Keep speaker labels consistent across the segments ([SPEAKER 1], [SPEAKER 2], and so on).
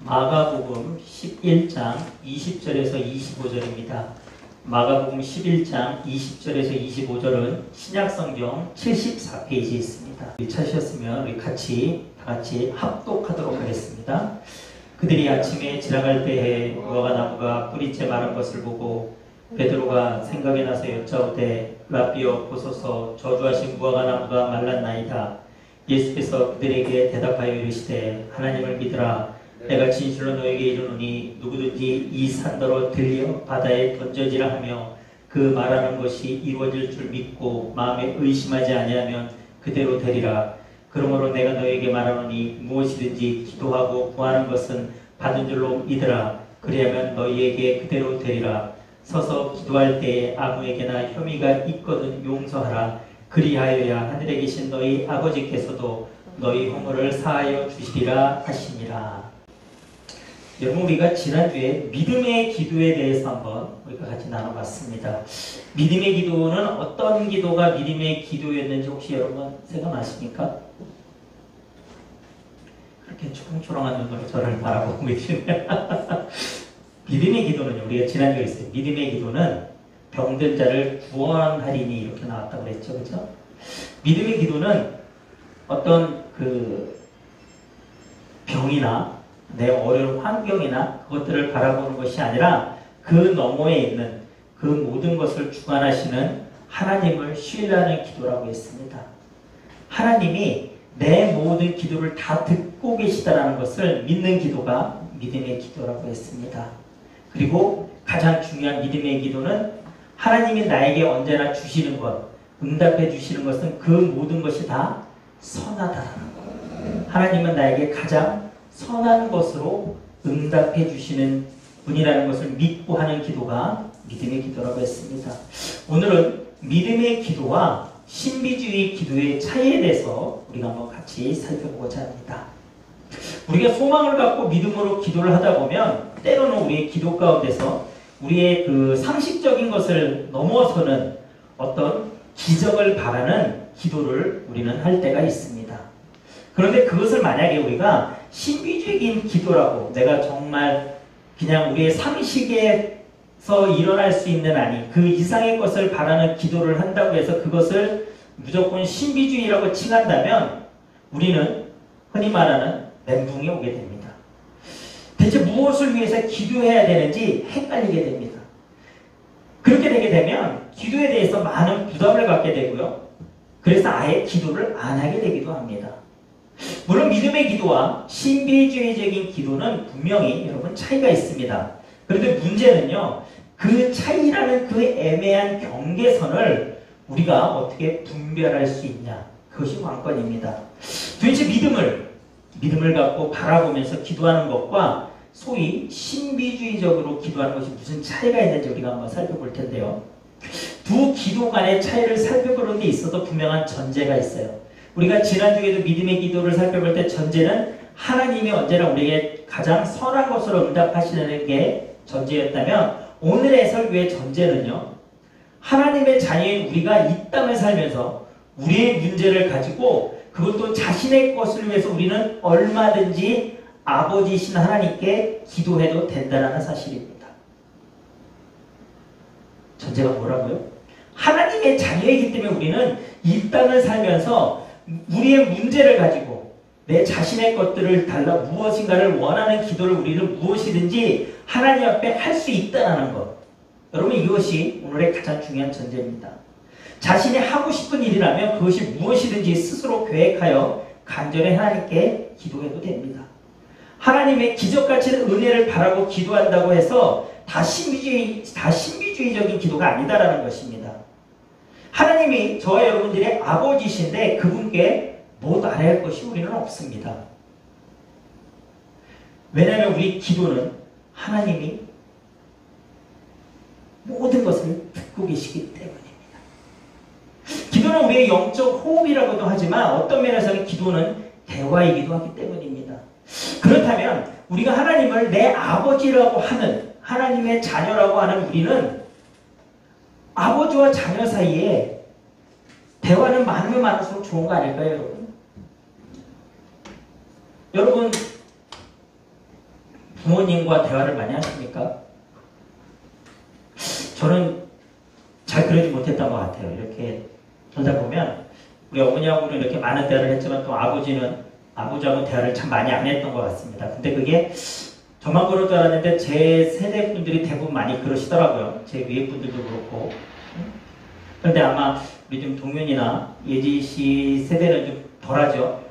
[SPEAKER 1] 마가복음 11장 20절에서 25절입니다. 마가복음 11장 20절에서 25절은 신약성경 74페이지에 있습니다. 찾으셨으면 우리 다 같이 합독하도록 하겠습니다. 그들이 아침에 지나갈 때에 무화과나무가 뿌리째 마른 것을 보고 베드로가 생각이 나서 여짜오되 라비여 보소서 저주하신 무화과나무가 말랐나이다. 예수께서 그들에게 대답하여 이르시되 하나님을 믿으라. 내가 진실로 너에게 이르노니 누구든지 이 산더러 들려 바다에 던져지라 하며 그 말하는 것이 이루어질 줄 믿고 마음에 의심하지 아니하면 그대로 되리라. 그러므로 내가 너에게 말하노니 무엇이든지 기도하고 구하는 것은 받은 줄로 믿으라. 그리하면 너희에게 그대로 되리라. 서서 기도할 때에 아무에게나 혐의가 있거든 용서하라. 그리하여야 하늘에 계신 너희 아버지께서도 너희 허물을 사하여 주시리라 하시니라. 여러분, 우리가 지난주에 믿음의 기도에 대해서 한번 우리가 같이 나눠봤습니다. 믿음의 기도는 어떤 기도가 믿음의 기도였는지 혹시 여러분 생각나십니까? 그렇게 초롱초롱한 눈으로 저를 바라보고 계시네요. 믿음의 기도는 우리가 지난주에 있어요. 믿음의 기도는 병든 자를 구원하리니 이렇게 나왔다고 그랬죠. 그렇죠? 믿음의 기도는 어떤 병이나 내 어려운 환경이나 그것들을 바라보는 것이 아니라 그 너머에 있는 그 모든 것을 주관하시는 하나님을 신뢰하는 기도라고 했습니다. 하나님이 내 모든 기도를 다 듣고 계시다라는 것을 믿는 기도가 믿음의 기도라고 했습니다. 그리고 가장 중요한 믿음의 기도는 하나님이 나에게 언제나 주시는 것, 응답해 주시는 것은 그 모든 것이 다 선하다라는 것. 하나님은 나에게 가장 선한 것으로 응답해 주시는 분이라는 것을 믿고 하는 기도가 믿음의 기도라고 했습니다. 오늘은 믿음의 기도와 신비주의 기도의 차이에 대해서 우리가 한번 같이 살펴보고자 합니다. 우리가 소망을 갖고 믿음으로 기도를 하다 보면 때로는 우리의 기도 가운데서 우리의 그 상식적인 것을 넘어서는 어떤 기적을 바라는 기도를 우리는 할 때가 있습니다. 그런데 그것을 만약에 우리가 신비주의적인 기도라고, 내가 정말 그냥 우리의 상식에서 일어날 수 있는 아니 그 이상의 것을 바라는 기도를 한다고 해서 그것을 무조건 신비주의라고 칭한다면 우리는 흔히 말하는 멘붕이 오게 됩니다. 대체 무엇을 위해서 기도해야 되는지 헷갈리게 됩니다. 그렇게 되게 되면 기도에 대해서 많은 부담을 갖게 되고요. 그래서 아예 기도를 안 하게 되기도 합니다. 물론 믿음의 기도와 신비주의적인 기도는 분명히 여러분 차이가 있습니다. 그런데 문제는요, 그 차이라는 그 애매한 경계선을 우리가 어떻게 분별할 수 있냐, 그것이 관건입니다. 도대체 믿음을 갖고 바라보면서 기도하는 것과 소위 신비주의적으로 기도하는 것이 무슨 차이가 있는지 우리가 한번 살펴볼 텐데요. 두 기도 간의 차이를 살펴보는 데 있어서 분명한 전제가 있어요. 우리가 지난주에도 믿음의 기도를 살펴볼 때 전제는 하나님이 언제나 우리에게 가장 선한 것으로 응답하시는 게 전제였다면, 오늘의 설교의 전제는요, 하나님의 자녀인 우리가 이 땅을 살면서 우리의 문제를 가지고 그것도 자신의 것을 위해서 우리는 얼마든지 아버지이신 하나님께 기도해도 된다는 사실입니다. 전제가 뭐라고요? 하나님의 자녀이기 때문에 우리는 이 땅을 살면서 우리의 문제를 가지고 내 자신의 것들을 달라 무엇인가를 원하는 기도를 우리는 무엇이든지 하나님 앞에 할 수 있다는 것. 여러분, 이것이 오늘의 가장 중요한 전제입니다. 자신이 하고 싶은 일이라면 그것이 무엇이든지 스스로 계획하여 간절히 하나님께 기도해도 됩니다. 하나님의 기적같이 은혜를 바라고 기도한다고 해서 다 신비주의적인 기도가 아니다라는 것입니다. 하나님이 저와 여러분들의 아버지신데 그분께 못 알아야 할 것이 우리는 없습니다. 왜냐하면 우리 기도는 하나님이 모든 것을 듣고 계시기 때문입니다. 기도는 우리의 영적 호흡이라고도 하지만 어떤 면에서는 기도는 대화이기도 하기 때문입니다. 그렇다면 우리가 하나님을 내 아버지라고 하는, 하나님의 자녀라고 하는 우리는 아버지와 자녀 사이에 대화는 많으면 많을수록 좋은 거 아닐까요, 여러분? 여러분, 부모님과 대화를 많이 하십니까? 저는 잘 그러지 못했던 것 같아요. 이렇게 돌다 보면 우리 어머니하고는 이렇게 많은 대화를 했지만 또 아버지하고 대화를 참 많이 안 했던 것 같습니다. 근데 그게 저만 그럴 줄 알았는데 제 세대 분들이 대부분 많이 그러시더라고요. 제 위에 분들도 그렇고. 그런데 아마 우리 좀 동윤이나 예지 씨 세대는 좀 덜하죠.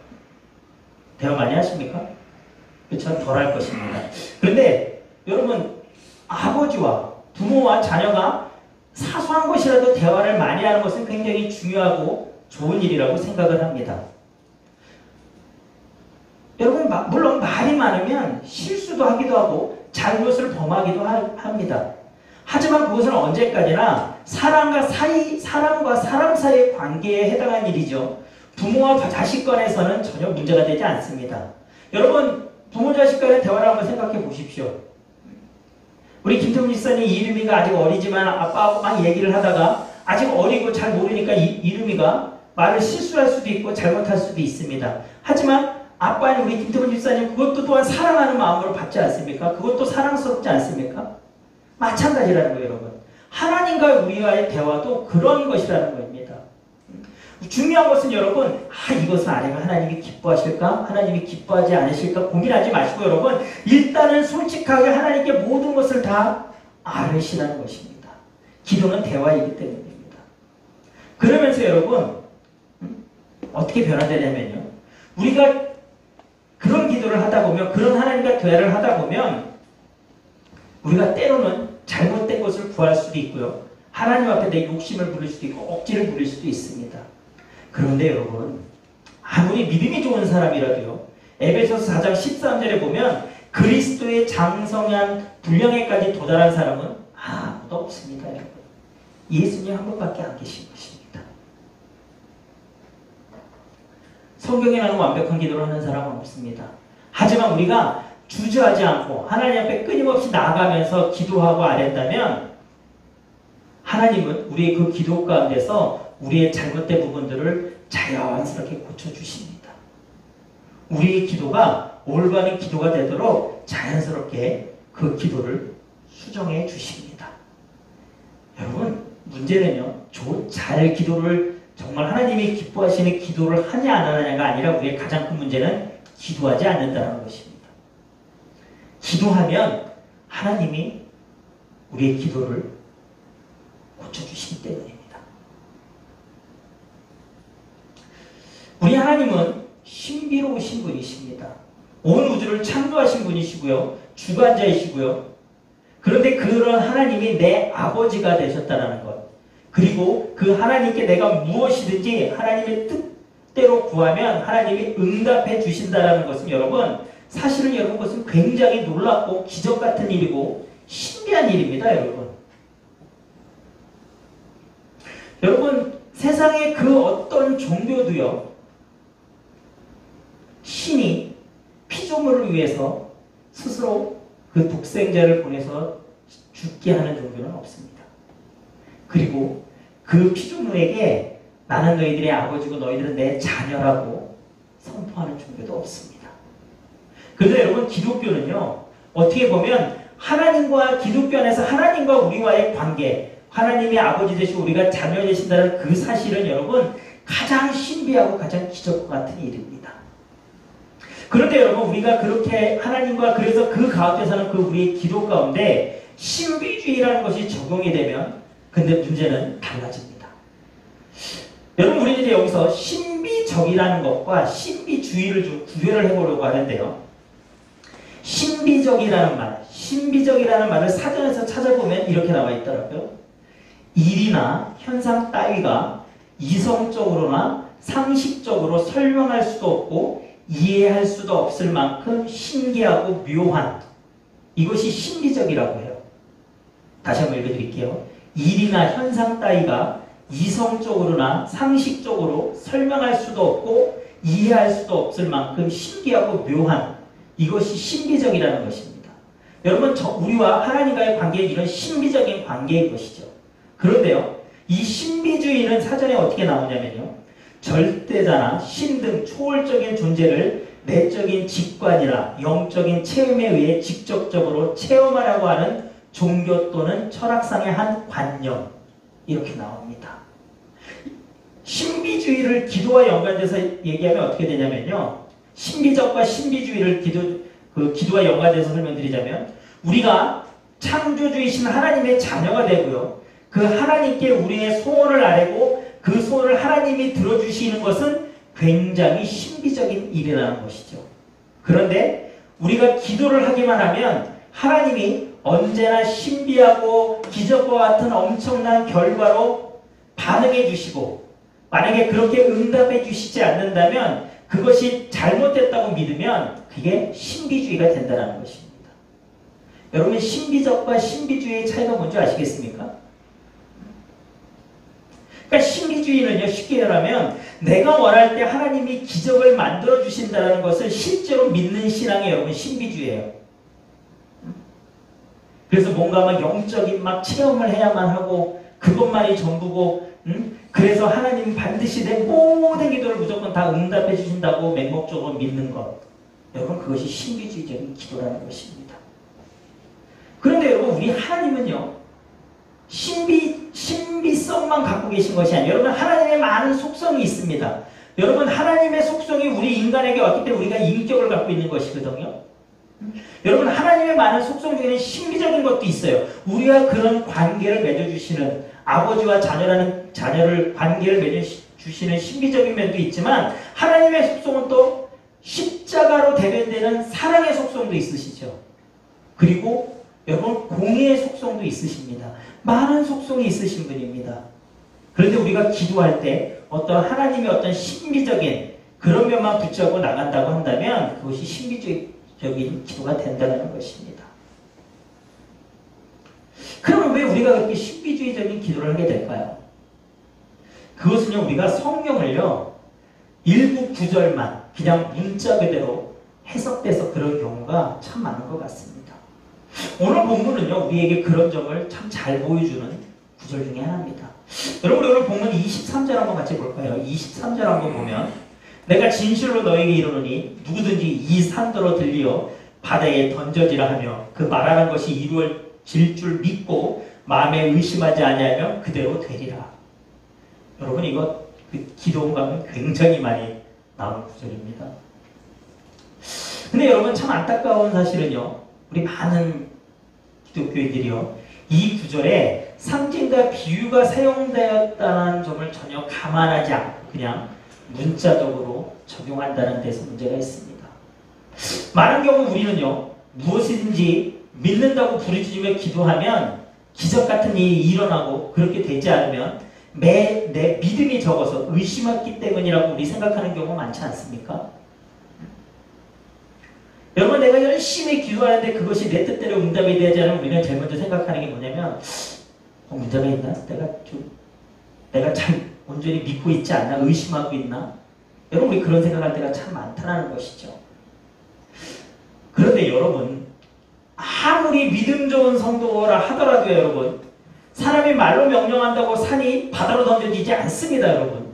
[SPEAKER 1] 대화 많이 하십니까? 그렇죠? 덜할 것입니다. 그런데 여러분, 아버지와 부모와 자녀가 사소한 것이라도 대화를 많이 하는 것은 굉장히 중요하고 좋은 일이라고 생각을 합니다. 여러분, 물론 말이 많으면 실수도 하기도 하고 잘못을 범하기도 합니다. 하지만 그것은 언제까지나 사람과 사람 사이의 관계에 해당하는 일이죠. 부모와 자식 간에서는 전혀 문제가 되지 않습니다. 여러분, 부모 자식 간의 대화를 한번 생각해 보십시오. 우리 김태훈 집사님 이름이가 아직 어리지만 아빠하고 막 얘기를 하다가 아직 어리고 잘 모르니까 이름이가 말을 실수할 수도 있고 잘못할 수도 있습니다. 하지만 아빠인 우리 김태훈 집사님 그것도 또한 사랑하는 마음으로 받지 않습니까? 그것도 사랑스럽지 않습니까? 마찬가지라는 거예요, 여러분. 하나님과 우리와의 대화도 그런 것이라는 겁니다. 중요한 것은 여러분, 이것을 안 해가 하나님이 기뻐하실까? 하나님이 기뻐하지 않으실까? 고민하지 마시고 여러분, 일단은 솔직하게 하나님께 모든 것을 다 아뢰시라는 것입니다. 기도는 대화이기 때문입니다. 그러면서 여러분, 어떻게 변화되냐면요. 우리가 그런 기도를 하다 보면, 그런 하나님과 대화를 하다 보면 우리가 때로는 잘못된 것을 구할 수도 있고요. 하나님 앞에 내 욕심을 부릴 수도 있고 억지를 부릴 수도 있습니다. 그런데 여러분, 아무리 믿음이 좋은 사람이라도요. 에베소서 4장 13절에 보면 그리스도의 장성한 분량에까지 도달한 사람은 아무도 없습니다. 여러분. 예수님 한 분밖에 안 계신 것입니다. 성경에 나오는 완벽한 기도를 하는 사람은 없습니다. 하지만 우리가 주저하지 않고 하나님 앞에 끊임없이 나아가면서 기도하고 아뢰다면 하나님은 우리의 그 기도 가운데서 우리의 잘못된 부분들을 자연스럽게 고쳐주십니다. 우리의 기도가 올바른 기도가 되도록 자연스럽게 그 기도를 수정해 주십니다. 여러분, 문제는요, 잘 기도를 정말 하나님이 기뻐하시는 기도를 하냐 안 하냐가 아니라 우리의 가장 큰 문제는 기도하지 않는다는 것입니다. 기도하면 하나님이 우리의 기도를 고쳐주시기 때문입니다. 우리 하나님은 신비로우신 분이십니다. 온 우주를 창조하신 분이시고요. 주관자이시고요. 그런데 그런 하나님이 내 아버지가 되셨다는 것. 그리고 그 하나님께 내가 무엇이든지 하나님의 뜻대로 구하면 하나님이 응답해 주신다는 것은 여러분, 사실은 여러분 그것은 굉장히 놀랍고 기적 같은 일이고 신비한 일입니다. 여러분, 세상의 그 어떤 종교도요, 신이 피조물을 위해서 스스로 그 독생자를 보내서 죽게 하는 종교는 없습니다. 그리고 그 피조물에게 나는 너희들의 아버지고 너희들은 내 자녀라고 선포하는 종교도 없습니다. 그런데 여러분, 기독교는요, 어떻게 보면 하나님과 기독교 안에서 하나님과 우리와의 관계, 하나님이 아버지 되시고 우리가 자녀 되신다는 그 사실은 여러분 가장 신비하고 가장 기적과 같은 일입니다. 그런데 여러분, 우리가 그렇게 하나님과 그래서 그 가운데서는 그 우리의 기도 가운데 신비주의라는 것이 적용이 되면 근데 문제는 달라집니다. 여러분, 우리는 이제 여기서 신비적이라는 것과 신비주의를 좀 구별을 해보려고 하는데요. 신비적이라는 말을 사전에서 찾아보면 이렇게 나와 있더라고요. 일이나 현상 따위가 이성적으로나 상식적으로 설명할 수도 없고 이해할 수도 없을 만큼 신기하고 묘한, 이것이 신비적이라고 해요. 다시 한번 읽어드릴게요. 일이나 현상 따위가 이성적으로나 상식적으로 설명할 수도 없고 이해할 수도 없을 만큼 신기하고 묘한, 이것이 신비적이라는 것입니다. 여러분, 우리와 하나님과의 관계는 이런 신비적인 관계인 것이죠. 그런데요, 이 신비주의는 사전에 어떻게 나오냐면요, 절대자나 신 등 초월적인 존재를 내적인 직관이나 영적인 체험에 의해 직접적으로 체험하라고 하는 종교 또는 철학상의 한 관념, 이렇게 나옵니다. 신비주의를 기도와 연관돼서 얘기하면 어떻게 되냐면요. 신비적과 신비주의를 기도와 연관돼서 설명드리자면, 우리가 창조주이신 하나님의 자녀가 되고요. 그 하나님께 우리의 소원을 아뢰고 그 소원을 하나님이 들어주시는 것은 굉장히 신비적인 일이라는 것이죠. 그런데 우리가 기도를 하기만 하면 하나님이 언제나 신비하고 기적과 같은 엄청난 결과로 반응해 주시고, 만약에 그렇게 응답해 주시지 않는다면, 그것이 잘못됐다고 믿으면 그게 신비주의가 된다는 것입니다. 여러분, 신비적과 신비주의의 차이가 뭔지 아시겠습니까? 그러니까 신비주의는요, 쉽게 말하면 내가 원할 때 하나님이 기적을 만들어 주신다는 것을 실제로 믿는 신앙이 여러분 신비주의예요. 그래서 뭔가 막 영적인 막 체험을 해야만 하고 그것만이 전부고, 그래서 하나님 반드시 내 모든 기도를 무조건 다 응답해 주신다고 맹목적으로 믿는 것, 여러분 그것이 신비주의적인 기도라는 것입니다. 그런데 여러분, 우리 하나님은요, 신비성만 갖고 계신 것이 아니에요. 여러분, 하나님의 많은 속성이 있습니다. 여러분, 하나님의 속성이 우리 인간에게 왔기 때문에 우리가 인격을 갖고 있는 것이거든요. 여러분, 하나님의 많은 속성 중에는 신비적인 것도 있어요. 우리와 그런 관계를 맺어주시는, 아버지와 자녀를 관계를 맺어주시는 신비적인 면도 있지만, 하나님의 속성은 또 십자가로 대변되는 사랑의 속성도 있으시죠. 그리고 여러분, 공의의 속성도 있으십니다. 많은 속성이 있으신 분입니다. 그런데 우리가 기도할 때 어떤 하나님의 어떤 신비적인 그런 면만 붙잡고 나간다고 한다면 그것이 신비적인 기도가 된다는 것입니다. 그러면 왜 우리가 그렇게 신비주의적인 기도를 하게 될까요? 그것은요, 우리가 성경을요, 일부 구절만 그냥 문자 그대로 해석돼서 그런 경우가 참 많은 것 같습니다. 오늘 본문은요, 우리에게 그런 점을 참 잘 보여주는 구절 중에 하나입니다. 여러분, 오늘 본문 23절 한번 같이 볼까요? 23절 한번 보면, 내가 진실로 너에게 이르노니 누구든지 이 산더러 들리어 바다에 던져지라 하며 그 말하는 것이 이루어질 줄 믿고 마음에 의심하지 아니하면 그대로 되리라. 여러분, 이거 기도원 가면 굉장히 많이 나오는 구절입니다. 근데 여러분, 참 안타까운 사실은요, 우리 많은 기독교인들이요, 이 구절에 상징과 비유가 사용되었다는 점을 전혀 감안하지 않고 그냥 문자적으로 적용한다는 데서 문제가 있습니다. 많은 경우 우리는요, 무엇이든지 믿는다고 부르짖으며 기도하면 기적 같은 일이 일어나고, 그렇게 되지 않으면 내 믿음이 적어서 의심했기 때문이라고 우리 생각하는 경우가 많지 않습니까? 여러분, 내가 열심히 기도하는데 그것이 내 뜻대로 응답이 되지 않으면 우리는 제일 먼저 생각하는 게 뭐냐면, 문제가 있나? 내가 잘 온전히 믿고 있지 않나? 의심하고 있나? 여러분, 우리 그런 생각할 때가 참 많다는 것이죠. 그런데 여러분, 아무리 믿음 좋은 성도라 하더라도 여러분, 사람이 말로 명령한다고 산이 바다로 던져지지 않습니다, 여러분.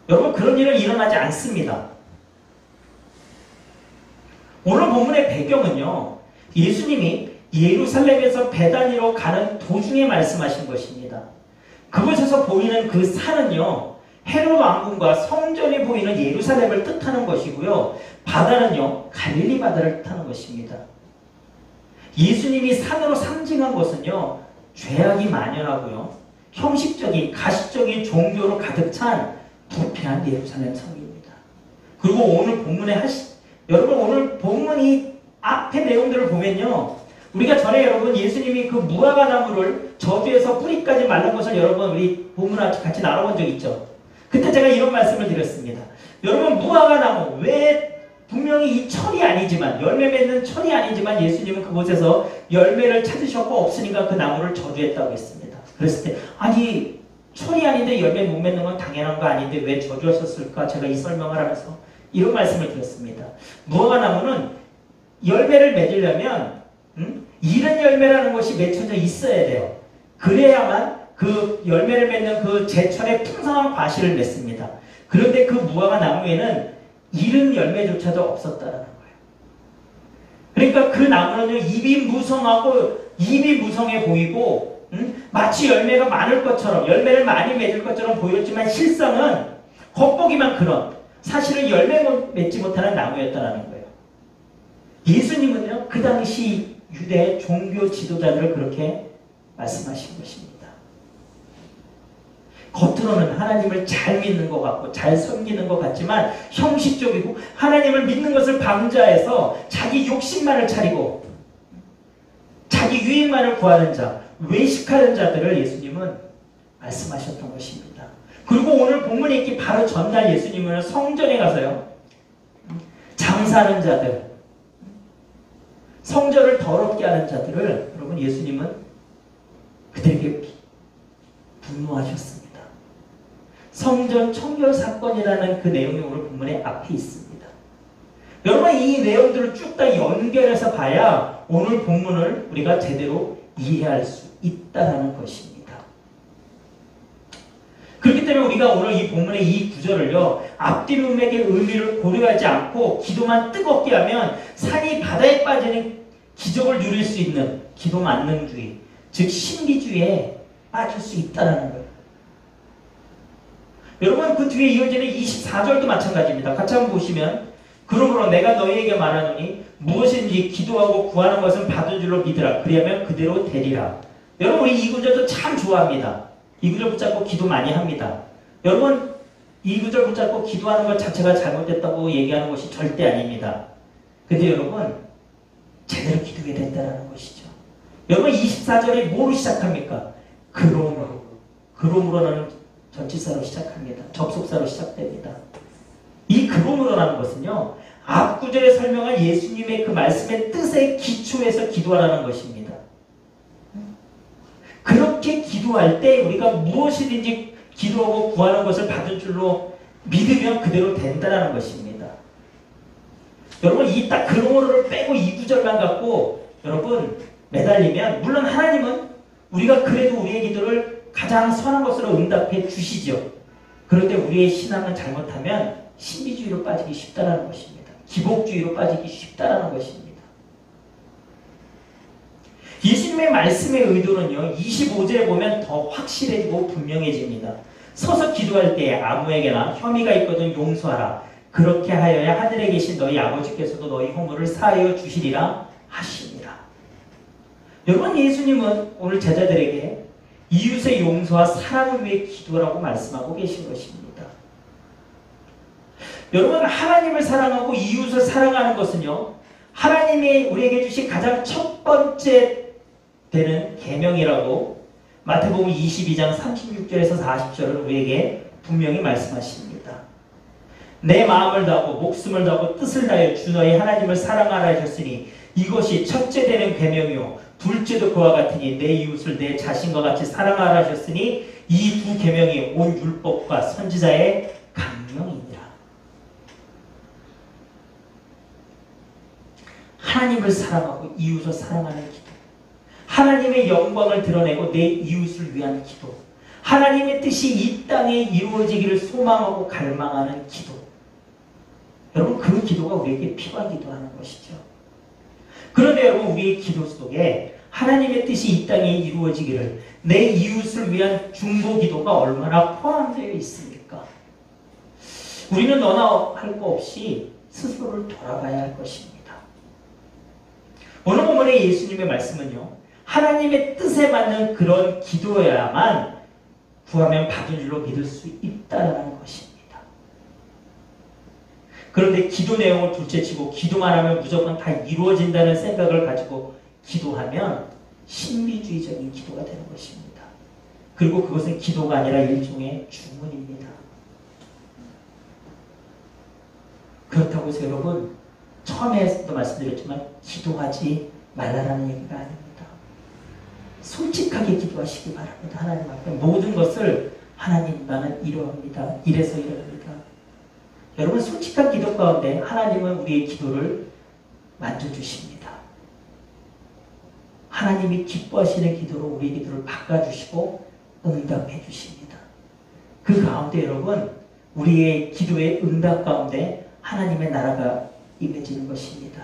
[SPEAKER 1] 여러분, 그런 일은 일어나지 않습니다. 오늘 본문의 배경은요, 예수님이 예루살렘에서 베다니로 가는 도중에 말씀하신 것입니다. 그곳에서 보이는 그 산은요, 헤롯 왕궁과 성전이 보이는 예루살렘을 뜻하는 것이고요, 바다는요, 갈릴리 바다를 뜻하는 것입니다. 예수님이 산으로 상징한 것은요, 죄악이 만연하고요, 형식적인 가시적인 종교로 가득 찬 부패한 예루살렘 성입니다. 그리고 오늘 본문에 여러분, 오늘 본문 이 앞의 내용들을 보면요, 우리가 전에 여러분 예수님이 그 무화과 나무를 저주해서 뿌리까지 말른 것을 여러분 우리 본문을 같이 나눠본 적 있죠. 그때 제가 이런 말씀을 드렸습니다. 여러분, 무화과 나무, 왜 분명히 이 철이 아니지만, 열매 맺는 철이 아니지만 예수님은 그곳에서 열매를 찾으셨고 없으니까 그 나무를 저주했다고 했습니다. 그랬을 때, 아니 철이 아닌데 열매 못 맺는 건 당연한 거 아닌데 왜 저주하셨을까? 제가 이 설명을 하면서 이런 말씀을 드렸습니다. 무화과 나무는 열매를 맺으려면 이른 열매라는 것이 맺혀져 있어야 돼요. 그래야만 그 열매를 맺는 그 제철의 풍성한 과실을 맺습니다. 그런데 그 무화과 나무에는 이른 열매조차도 없었다라는 거예요. 그러니까 그 나무는요, 입이 무성해 보이고, 마치 열매가 많을 것처럼, 열매를 많이 맺을 것처럼 보였지만 실상은 겉보기만 그런, 사실은 열매 맺지 못하는 나무였다는 거예요. 예수님은요, 그 당시 유대 종교 지도자들을 그렇게 말씀하신 것입니다. 겉으로는 하나님을 잘 믿는 것 같고 잘 섬기는 것 같지만 형식적이고 하나님을 믿는 것을 방자해서 자기 욕심만을 차리고 자기 유익만을 구하는 자, 외식하는 자들을 예수님은 말씀하셨던 것입니다. 그리고 오늘 본문에 있기 바로 전날 예수님은 성전에 가서요, 장사하는 자들, 성전을 더럽게 하는 자들을 여러분 예수님은 그들에게 분노하셨습니다. 성전 청결 사건이라는 그 내용이 오늘 본문의 앞에 있습니다. 여러분 이 내용들을 쭉 다 연결해서 봐야 오늘 본문을 우리가 제대로 이해할 수 있다는 것입니다. 그렇기 때문에 우리가 오늘 이 본문의 이 구절을요, 앞뒤 문맥의 의미를 고려하지 않고 기도만 뜨겁게 하면 산이 바다에 빠지는 기적을 누릴 수 있는 기도 만능주의, 즉 신비주의에 빠질 수 있다는 거예요. 여러분 그 뒤에 이어지는 24절도 마찬가지입니다. 같이 한번 보시면, 그러므로 내가 너희에게 말하노니 무엇인지 기도하고 구하는 것은 받은 줄로 믿으라. 그리하면 그대로 되리라. 여러분 우리 이 구절도 참 좋아합니다. 이 구절 붙잡고 기도 많이 합니다. 여러분 이 구절 붙잡고 기도하는 것 자체가 잘못됐다고 얘기하는 것이 절대 아닙니다. 근데 여러분 제대로 기도해야 된다는 것이죠. 여러분 24절이 뭐로 시작합니까? 그러므로는 전치사로 시작합니다. 접속사로 시작됩니다. 이 그러므로라는 것은요, 앞 구절에 설명한 예수님의 그 말씀의 뜻에 기초해서 기도하라는 것입니다. 그렇게 기도할 때 우리가 무엇이든지 기도하고 구하는 것을 받을 줄로 믿으면 그대로 된다는 것입니다. 여러분 이 딱 그러므로를 빼고 이 구절만 갖고 여러분 매달리면, 물론 하나님은 우리가 그래도 우리의 기도를 가장 선한 것으로 응답해 주시죠. 그런데 우리의 신앙은 잘못하면 신비주의로 빠지기 쉽다는 것입니다. 기복주의로 빠지기 쉽다는 것입니다. 예수님의 말씀의 의도는요, 25절에 보면 더 확실해지고 분명해집니다. 서서 기도할 때 아무에게나 혐의가 있거든 용서하라. 그렇게 하여야 하늘에 계신 너희 아버지께서도 너희 허물을 사하여 주시리라 하시니라. 여러분 예수님은 오늘 제자들에게 이웃의 용서와 사랑을 위해 기도라고 말씀하고 계신 것입니다. 여러분 하나님을 사랑하고 이웃을 사랑하는 것은요, 하나님이 우리에게 주신 가장 첫 번째 되는 계명이라고 마태복음 22장 36절에서 40절을 우리에게 분명히 말씀하십니다. 내 마음을 다하고 목숨을 다하고 뜻을 다하여 주 너희 하나님을 사랑하라 하셨으니 이것이 첫째 되는 계명이요 둘째도 그와 같으니 내 이웃을 내 자신과 같이 사랑하라 하셨으니 이 두 계명이 온 율법과 선지자의 강령이니라. 하나님을 사랑하고 이웃을 사랑하는 기도, 하나님의 영광을 드러내고 내 이웃을 위한 기도, 하나님의 뜻이 이 땅에 이루어지기를 소망하고 갈망하는 기도, 여러분 그 기도가 우리에게 필요한 기도하는 것이죠. 그런데 여러분 우리의 기도 속에 하나님의 뜻이 이 땅에 이루어지기를, 내 이웃을 위한 중보 기도가 얼마나 포함되어 있습니까? 우리는 너나 할 거 없이 스스로를 돌아봐야 할 것입니다. 오늘 본문의 예수님의 말씀은요, 하나님의 뜻에 맞는 그런 기도여야만 구하면 받은 줄로 믿을 수 있다는 것입니다. 그런데 기도 내용을 둘째치고 기도만 하면 무조건 다 이루어진다는 생각을 가지고 기도하면 신비주의적인 기도가 되는 것입니다. 그리고 그것은 기도가 아니라 일종의 주문입니다. 그렇다고 해서 여러분 처음에도 말씀드렸지만 기도하지 말라라는 얘기가 아닙니다. 솔직하게 기도하시기 바랍니다. 하나님 앞에 모든 것을 하나님 나는 이러합니다. 이래서 이러합니다. 여러분 솔직한 기도 가운데 하나님은 우리의 기도를 만져주십니다. 하나님이 기뻐하시는 기도로 우리의 기도를 바꿔주시고 응답해 주십니다. 그 가운데 여러분 우리의 기도의 응답 가운데 하나님의 나라가 임해지는 것입니다.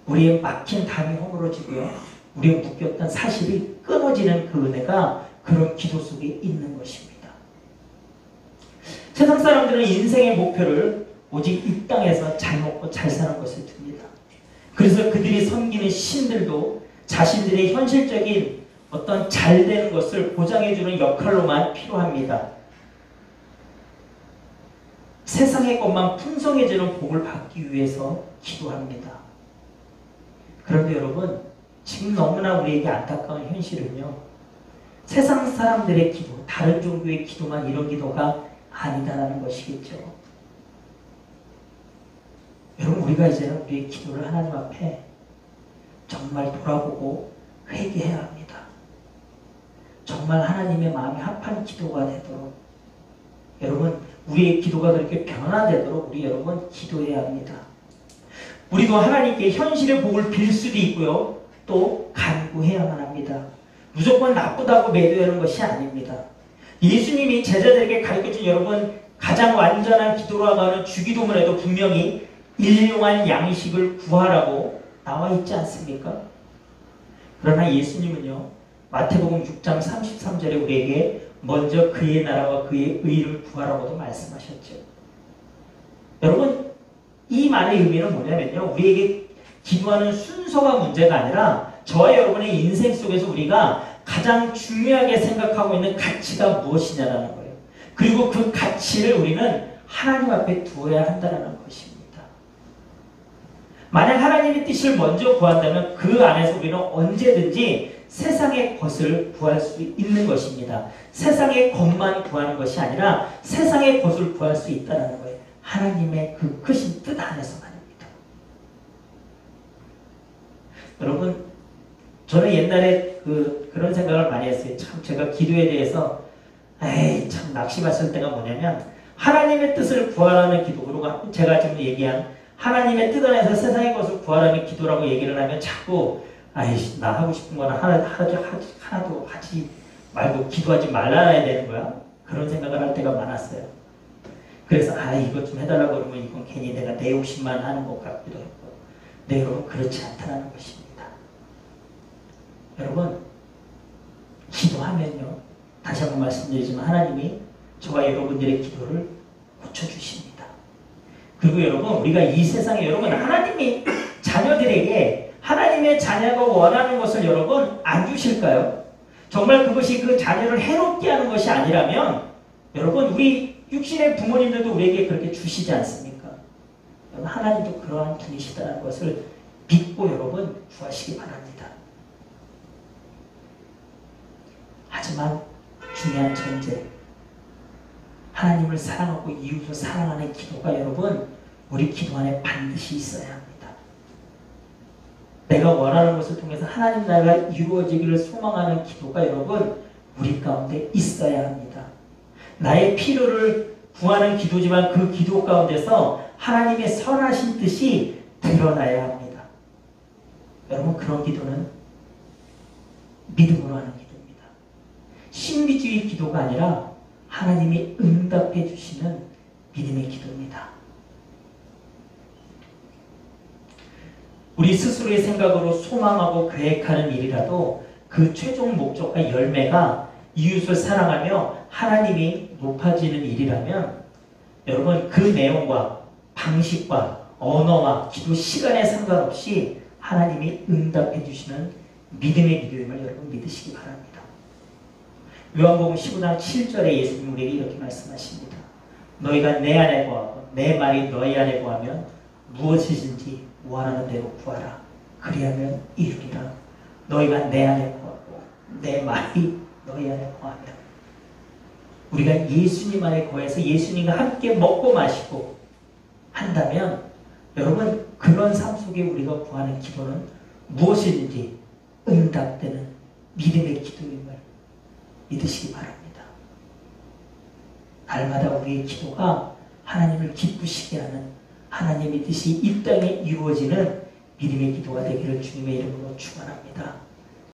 [SPEAKER 1] 우리의 막힌 담이 허물어지고요. 우리의 묶였던 사실이 끊어지는 그 은혜가 그런 기도 속에 있는 것입니다. 세상 사람들은 인생의 목표를 오직 이 땅에서 잘 먹고 잘 사는 것을 둡니다. 그래서 그들이 섬기는 신들도 자신들의 현실적인 어떤 잘 되는 것을 보장해주는 역할로만 필요합니다. 세상의 것만 풍성해지는 복을 받기 위해서 기도합니다. 그런데 여러분, 지금 너무나 우리에게 안타까운 현실은요, 세상 사람들의 기도, 다른 종교의 기도만 이런 기도가 아니다라는 것이겠죠. 여러분, 우리가 이제는 우리의 기도를 하나님 앞에 정말 돌아보고 회개해야 합니다. 정말 하나님의 마음이 합한 기도가 되도록, 여러분, 우리의 기도가 그렇게 변화되도록 우리 여러분 기도해야 합니다. 우리도 하나님께 현실의 복을 빌 수도 있고요, 또 간구해야만 합니다. 무조건 나쁘다고 매도하는 것이 아닙니다. 예수님이 제자들에게 가르쳐준 여러분 가장 완전한 기도라고 하는 주기도문에도 분명히 일용할 양식을 구하라고 나와 있지 않습니까? 그러나 예수님은요, 마태복음 6장 33절에 우리에게 먼저 그의 나라와 그의 의를 구하라고도 말씀하셨죠. 여러분, 이 말의 의미는 뭐냐면요, 우리에게 기도하는 순서가 문제가 아니라 저와 여러분의 인생 속에서 우리가 가장 중요하게 생각하고 있는 가치가 무엇이냐라는 거예요. 그리고 그 가치를 우리는 하나님 앞에 두어야 한다는 것입니다. 만약 하나님의 뜻을 먼저 구한다면 그 안에서 우리는 언제든지 세상의 것을 구할 수 있는 것입니다. 세상의 것만 구하는 것이 아니라 세상의 것을 구할 수 있다는 거예요. 하나님의 그 크신 뜻 안에서 말입니다. 여러분, 저는 옛날에 그런 생각을 많이 했어요. 참 제가 기도에 대해서 참 낙심했을 때가 뭐냐면, 하나님의 뜻을 구하라는 기도, 그리고 제가 지금 얘기한 하나님의 뜻 안에서 세상의 것을 구하라는 기도라고 얘기를 하면 자꾸 나 하고 싶은 거는 하나도 하지 말고 기도하지 말라야 되는 거야. 그런 생각을 할 때가 많았어요. 그래서 이것 좀 해달라고 그러면 이건 괜히 내가 내 욕심만 하는 것 같기도 했고. 네, 여러분, 그렇지 않다는 것입니다. 여러분, 기도하면요, 다시 한번 말씀드리지만 하나님이 저와 여러분들의 기도를 고쳐주십니다. 그리고 여러분, 우리가 이 세상에 여러분 하나님이 자녀들에게 하나님의 자녀가 원하는 것을 여러분 안 주실까요? 정말 그것이 그 자녀를 해롭게 하는 것이 아니라면 여러분, 우리 육신의 부모님들도 우리에게 그렇게 주시지 않습니까? 여러분, 하나님도 그러한 분이시다는 것을 믿고 여러분 구하시기 바랍니다. 하지만 중요한 전제, 하나님을 사랑하고 이웃을 사랑하는 기도가 여러분 우리 기도 안에 반드시 있어야 합니다. 내가 원하는 것을 통해서 하나님 나라가 이루어지기를 소망하는 기도가 여러분 우리 가운데 있어야 합니다. 나의 필요를 구하는 기도지만 그 기도 가운데서 하나님의 선하신 뜻이 드러나야 합니다. 여러분, 그런 기도는 믿음으로 하는 기도입니다. 신비주의 기도가 아니라 하나님이 응답해 주시는 믿음의 기도입니다. 우리 스스로의 생각으로 소망하고 계획하는 일이라도 그 최종 목적과 열매가 이웃을 사랑하며 하나님이 높아지는 일이라면 여러분, 그 내용과 방식과 언어와 기도 시간에 상관없이 하나님이 응답해 주시는 믿음의 기도임을 여러분 믿으시기 바랍니다. 요한복음 15장 7절에 예수님 우리에게 이렇게 말씀하십니다. 너희가 내 안에 거하고 내 말이 너희 안에 거하면 무엇이든지 원하는 대로 구하라. 그리하면 이루리라. 너희가 내 안에 거하고 내 말이 너희 안에 거하면, 우리가 예수님 안에 거해서 예수님과 함께 먹고 마시고 한다면 여러분, 그런 삶 속에 우리가 구하는 기도는 무엇이든지 응답되는 믿음의 기도임을 믿으시기 바랍니다. 날마다 우리의 기도가 하나님을 기쁘시게 하는 하나님의 뜻이 이 땅에 이루어지는 믿음의 기도가 되기를 주님의 이름으로 축원합니다.